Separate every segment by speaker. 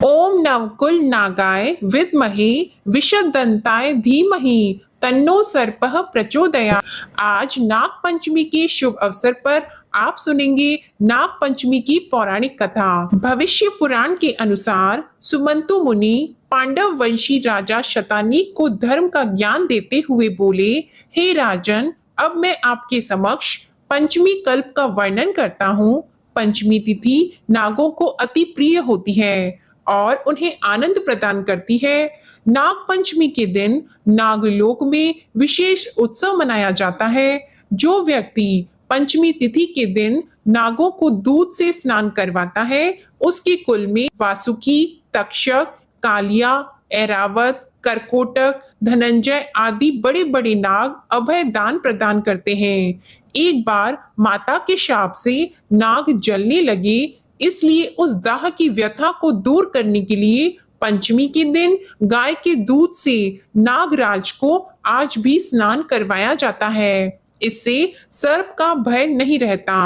Speaker 1: ओम नवकुल नागाय विद्महे विषदंताय धीमहि तन्नो सर्पः प्रचोदयात्। आज नाग पंचमी के शुभ अवसर पर आप सुनेंगे नाग पंचमी की पौराणिक कथा। भविष्य पुराण के अनुसार सुमंतु मुनि पांडव वंशी राजा शतानीक को धर्म का ज्ञान देते हुए बोले, हे राजन, अब मैं आपके समक्ष पंचमी कल्प का वर्णन करता हूँ। पंचमी तिथि नागों को अति प्रिय होती है और उन्हें आनंद प्रदान करती है। नाग पंचमी के दिन नागलोक में विशेष उत्सव मनाया जाता है। जो व्यक्ति पंचमी तिथि के दिन नागों को दूध से स्नान करवाता है, उसके कुल में वासुकी, तक्षक, कालिया, ऐरावत, करकोटक, धनंजय आदि बड़े बड़े नाग अभय दान प्रदान करते हैं। एक बार माता के शाप से नाग जलने लगे, इसलिए उस दाह की व्यथा को दूर करने के लिए पंचमी के दिन गाय के दूध से नागराज को आज भी स्नान करवाया जाता है। इससे सर्प का भय नहीं रहता।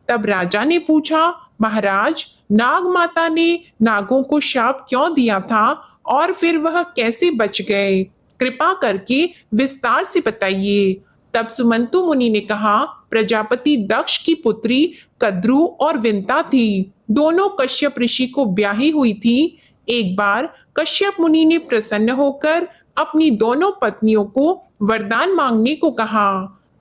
Speaker 1: तब राजा ने पूछा, महाराज, नाग माता ने नागों को शाप क्यों दिया था और फिर वह कैसे बच गए? कृपा करके विस्तार से बताइए। तब सुमंतु मुनि ने कहा, प्रजापति दक्ष की पुत्री कद्रू और विंता थी। दोनों कश्यप ऋषि को ब्याही हुई थी। एक बार कश्यप मुनि ने प्रसन्न होकर अपनी दोनों पत्नियों को वरदान मांगने को कहा।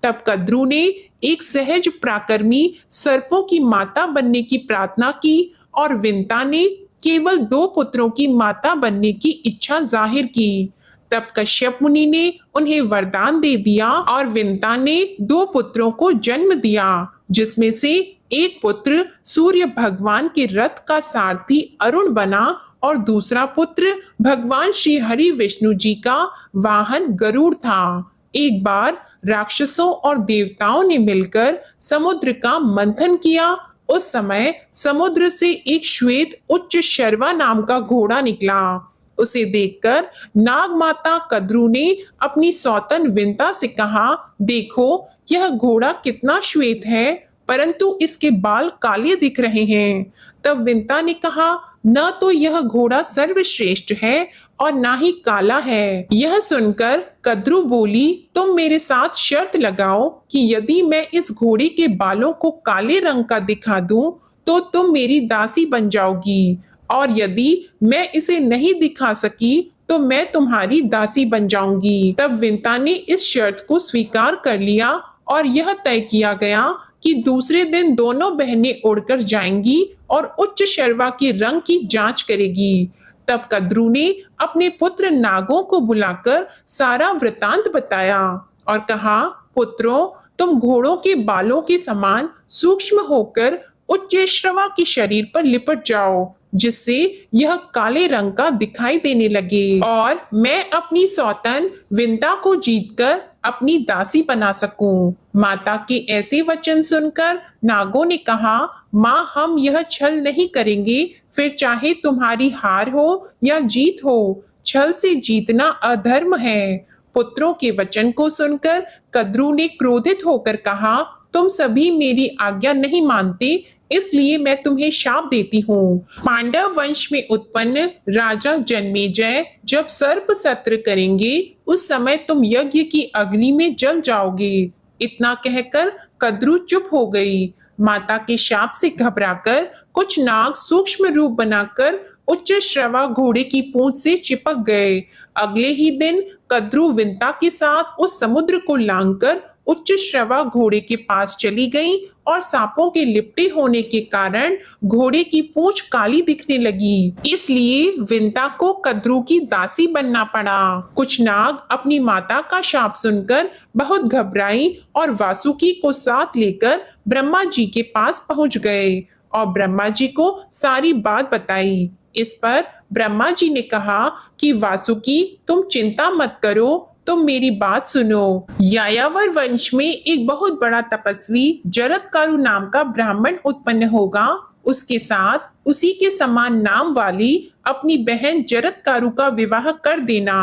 Speaker 1: तब कद्रू ने एक सहज पराक्रमी सर्पों की माता बनने की प्रार्थना की और विंता ने केवल 2 पुत्रों की माता बनने की इच्छा जाहिर की। तब कश्यप मुनि ने उन्हें वरदान दे दिया और विंता ने 2 पुत्रों को जन्म दिया, जिसमें से एक पुत्र सूर्य भगवान के रथ का सारथी अरुण बना और दूसरा पुत्र भगवान श्री हरि विष्णु जी का वाहन गरुड़ था। एक बार राक्षसों और देवताओं ने मिलकर समुद्र का मंथन किया। उस समय समुद्र से एक श्वेत उच्च शर्वा नाम का घोड़ा निकला। उसे देखकर नाग माता कद्रू ने अपनी सौतन विंता से कहा, देखो, यह घोड़ा कितना श्वेत है, परंतु इसके बाल काले दिख रहे हैं। तब विंता ने कहा, न तो यह घोड़ा सर्वश्रेष्ठ है और ना ही काला है। यह सुनकर कद्रू बोली, तुम मेरे साथ शर्त लगाओ कि यदि मैं इस घोड़े के बालों को काले रंग का दिखा दूं, तो तुम मेरी दासी बन जाओगी, और यदि मैं इसे नहीं दिखा सकी तो मैं तुम्हारी दासी बन जाऊंगी। तब विंता ने इस शर्त को स्वीकार कर लिया और यह तय किया गया कि दूसरे दिन दोनों बहनें उड़कर जाएंगी और उच्च शर्वा के रंग की जांच करेगी। तब कद्रू ने अपने पुत्र नागों को बुलाकर सारा वृतांत बताया और कहा, पुत्रों, तुम घोड़ों के बालों के समान सूक्ष्म होकर उच्च श्रवा के शरीर पर लिपट जाओ, जिससे यह काले रंग का दिखाई देने लगे और मैं अपनी सौतन विंता को जीतकर अपनी दासी बना सकूं। माता के ऐसे वचन सुनकर नागों ने कहा, माँ, हम यह छल नहीं करेंगे, फिर चाहे तुम्हारी हार हो या जीत हो, छल से जीतना अधर्म है। पुत्रों के वचन को सुनकर कद्रू ने क्रोधित होकर कहा, तुम सभी मेरी आज्ञा नहीं मानते, इसलिए मैं तुम्हें शाप देती हूँ। पांडव वंश में उत्पन्न राजा जन्मेजय जब सर्प सत्र करेंगे, उस समय तुम यज्ञ की अग्नि में जल जाओगे। इतना कहकर कद्रू चुप हो गई। माता के शाप से घबराकर कुछ नाग सूक्ष्म रूप बनाकर उच्च श्रवा घोड़े की पूंछ से चिपक गए। अगले ही दिन कद्रू विंता के साथ उस समुद्र को लांघकर उच्च श्रवा घोड़े के पास चली गई और सांपों के लिपटे होने के कारण घोड़े की पूंछ काली दिखने लगी। इसलिए विंता को कद्रू की दासी बनना पड़ा। कुछ नाग अपनी माता का शाप सुनकर बहुत घबराई और वासुकी को साथ लेकर ब्रह्मा जी के पास पहुंच गए और ब्रह्मा जी को सारी बात बताई। इस पर ब्रह्मा जी ने कहा कि वासुकी, तुम चिंता मत करो, तुम मेरी बात सुनो। यायावर वंश में एक बहुत बड़ा तपस्वी जरत्कारु नाम का ब्राह्मण उत्पन्न होगा। उसके साथ उसी के समान नाम वाली अपनी बहन जरत्कारु का विवाह कर देना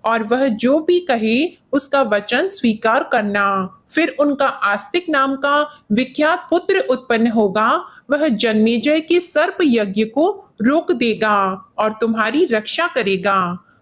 Speaker 1: और वह जो भी कहे उसका वचन स्वीकार करना। फिर उनका आस्तिक नाम का विख्यात पुत्र उत्पन्न होगा। वह जन्मेजय के सर्प यज्ञ को रोक देगा और तुम्हारी रक्षा करेगा।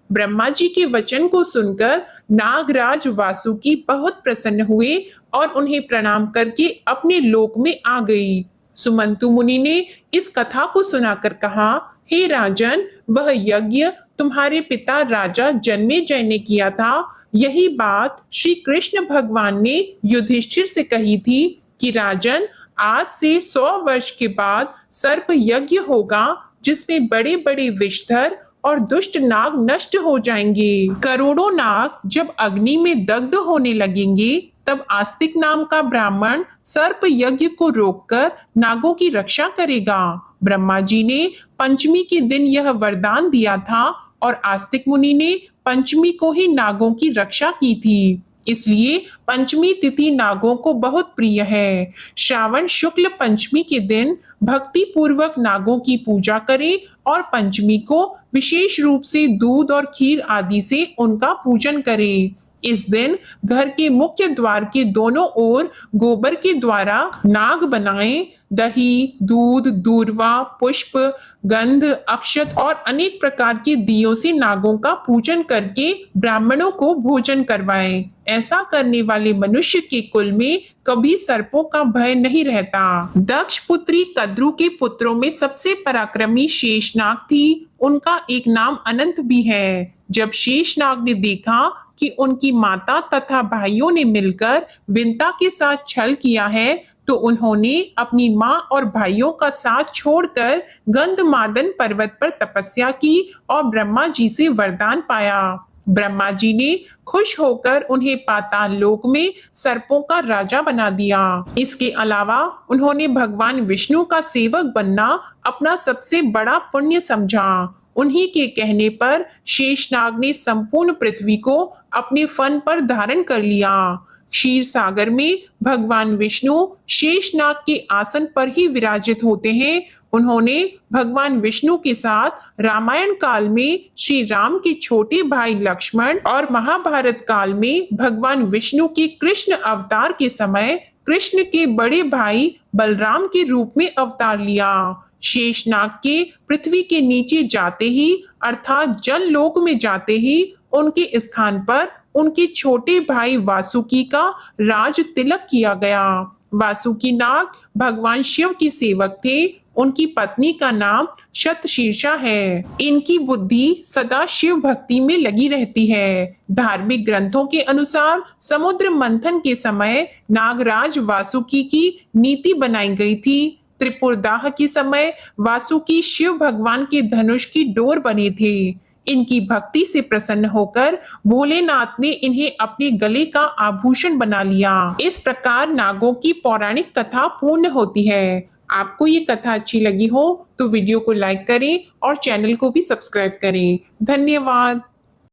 Speaker 1: ब्रह्मा जी के वचन को सुनकर नागराज वासुकी बहुत प्रसन्न हुए और उन्हें प्रणाम करके अपने लोक में आ गई। सुमंतु मुनि ने इस कथा को सुनाकर कहा, हे राजन, वह यज्ञ तुम्हारे पिता राजा जन्मेजय ने किया था। यही बात श्री कृष्ण भगवान ने युधिष्ठिर से कही थी कि राजन, आज से 100 वर्ष के बाद सर्प यज्ञ होगा जिसमें बड़े बड़े विषधर और दुष्ट नाग नष्ट हो जाएंगे। करोड़ों नाग जब अग्नि में दग्ध होने लगेंगे तब आस्तिक नाम का ब्राह्मण सर्प यज्ञ को रोककर नागों की रक्षा करेगा। ब्रह्मा जी ने पंचमी के दिन यह वरदान दिया था और आस्तिक मुनि ने पंचमी को ही नागों की रक्षा की थी। इसलिए पंचमी तिथि नागों को बहुत प्रिय है। श्रावण शुक्ल पंचमी के दिन भक्ति पूर्वक नागों की पूजा करें और पंचमी को विशेष रूप से दूध और खीर आदि से उनका पूजन करें। इस दिन घर के मुख्य द्वार के दोनों ओर गोबर के द्वारा नाग बनाएं। दही, दूध, दूर्वा, पुष्प, गंध, अक्षत और अनेक प्रकार के दियों से नागों का पूजन करके ब्राह्मणों को भोजन करवाएं। ऐसा करने वाले मनुष्य के कुल में कभी सर्पों का भय नहीं रहता। दक्ष पुत्री कद्रु के पुत्रों में सबसे पराक्रमी शेषनाग थी। उनका एक नाम अनंत भी है। जब शेषनाग ने देखा कि उनकी माता तथा भाइयों ने मिलकर विंता के साथ छल किया है तो उन्होंने अपनी माँ और भाइयों का साथ छोड़कर गंधमादन पर्वत पर तपस्या की और ब्रह्मा जी से वरदान पाया। ब्रह्मा जी ने खुश होकर उन्हें पाताल लोक में सर्पों का राजा बना दिया। इसके अलावा उन्होंने भगवान विष्णु का सेवक बनना अपना सबसे बड़ा पुण्य समझा। उन्हीं के कहने पर शेषनाग ने संपूर्ण पृथ्वी को अपने फन पर धारण कर लिया। क्षीर सागर में भगवान विष्णु शेषनाग के आसन पर ही विराजित होते हैं। उन्होंने भगवान विष्णु के साथ रामायण काल में श्री राम के छोटे भाई लक्ष्मण और महाभारत काल में भगवान विष्णु के कृष्ण अवतार के समय कृष्ण के बड़े भाई बलराम के रूप में अवतार लिया। शेषनाग के पृथ्वी के नीचे जाते ही अर्थात जल लोक में जाते ही उनके स्थान पर उनके छोटे भाई वासुकी का राज तिलक किया गया। वासुकी नाग भगवान शिव के सेवक थे। उनकी पत्नी का नाम शतशीर्षा है। इनकी बुद्धि सदा शिव भक्ति में लगी रहती है। धार्मिक ग्रंथों के अनुसार समुद्र मंथन के समय नागराज वासुकी की नीति बनाई गई थी। त्रिपुरदाह के समय वासुकी शिव भगवान के धनुष की डोर बने थे। इनकी भक्ति से प्रसन्न होकर भोलेनाथ ने इन्हें अपने गले का आभूषण बना लिया। इस प्रकार नागों की पौराणिक कथा पूर्ण होती है। आपको ये कथा अच्छी लगी हो तो वीडियो को लाइक करें और चैनल को भी सब्सक्राइब करें। धन्यवाद।